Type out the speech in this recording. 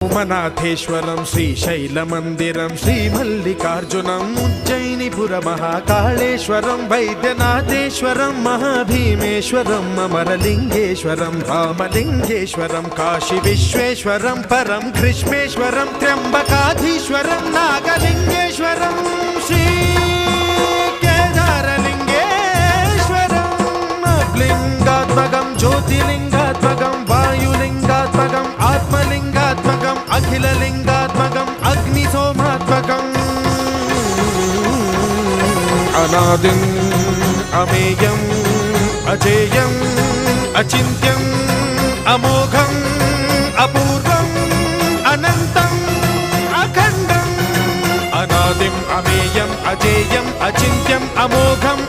सोमनाथेश्वरं श्रीशैलमन्दिरं श्रीमल्लिकार्जुनं उज्जयिनीपुरमहाकाळेश्वरं वैद्यनाथेश्वरं महाभीमेश्वरं अमरलिङ्गेश्वरं रामलिङ्गेश्वरं काशीविश्वेश्वरं परं ग्रीष्मेश्वरं त्र्यम्बकाधीश्वरं नागलिङ्गेश्वरं श्रीकेदारलिङ्गेश्वरं लिङ्गात्मकं ज्योतिलिङ्गात्मकं वायुलिङ्गात्मकम् आत्मलिङ्गात्मकम् अखिललिङ्गात्मकम् अग्निसोमात्मकम् अनादिम् अमेयम् अजेयम् अचिन्त्यम् अमोघम् अपूर्वम् अनन्तम् अखण्डम् अनादिम् अमेयम् अजेयम् अचिन्त्यम् अमोघम्